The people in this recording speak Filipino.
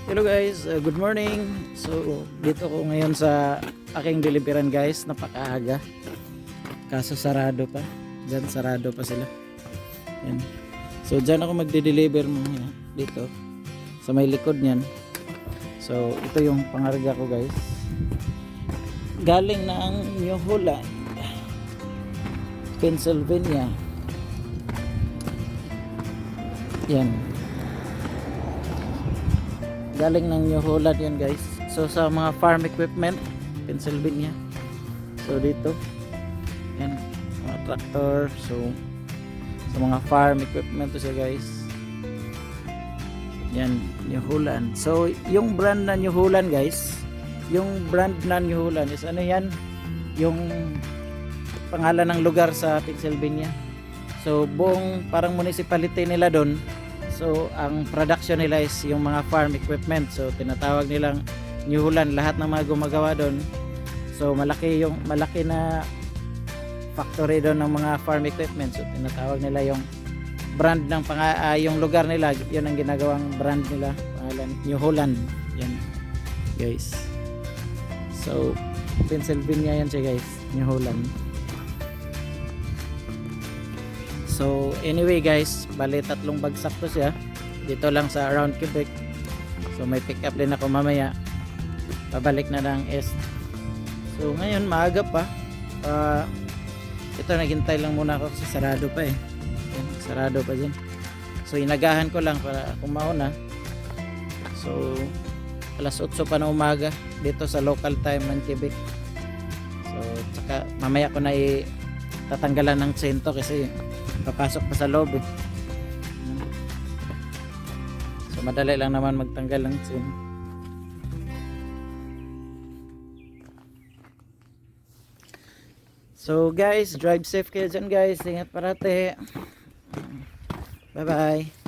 Hello guys, good morning. So, dito ko ngayon sa aking deliveran guys, napakaaga. Kaso sarado pa. Diyan sarado pa sila. Yan. So, diyan ako magde-deliver muna dito sa may likod niyan. So, ito yung pangarga ko guys. Galing na ang New Holland, Pennsylvania. Yan. Galing ng New Holland yan guys. So sa mga farm equipment, Pennsylvania. So dito, yan, mga tractor. So sa mga farm equipment to siya guys. Yan, New Holland. So yung brand na New Holland guys, yung brand na New Holland is ano yan? Yung pangalan ng lugar sa Pennsylvania. So buong parang municipality nila doon. So ang production nila is yung mga farm equipment. So tinatawag nilang New Holland lahat ng mga gumagawa doon. So malaki na factory doon ng mga farm equipment. So tinatawag nila yung brand ng yung lugar nila, yun ang ginagawang brand nila, pangalan New Holland. Yan guys. So Pennsylvania yan siya guys, New Holland. So anyway guys, bali tatlong bagsak to siya dito lang sa around Quebec. So may pick up din ako mamaya, pabalik na ng East. So ngayon maaga pa, ito naghintay lang muna ako kasi sarado pa eh. Yan, sarado pa din. So inagahan ko lang para kumauna. So alas 8 pa na umaga dito sa local time ng Quebec. So tsaka mamaya ko na tatanggalan ng sento kasi papasok pa sa loob eh. So madali lang naman magtanggal ng sin. So guys, drive safe kayo dyan guys. Ingat parate. Bye bye.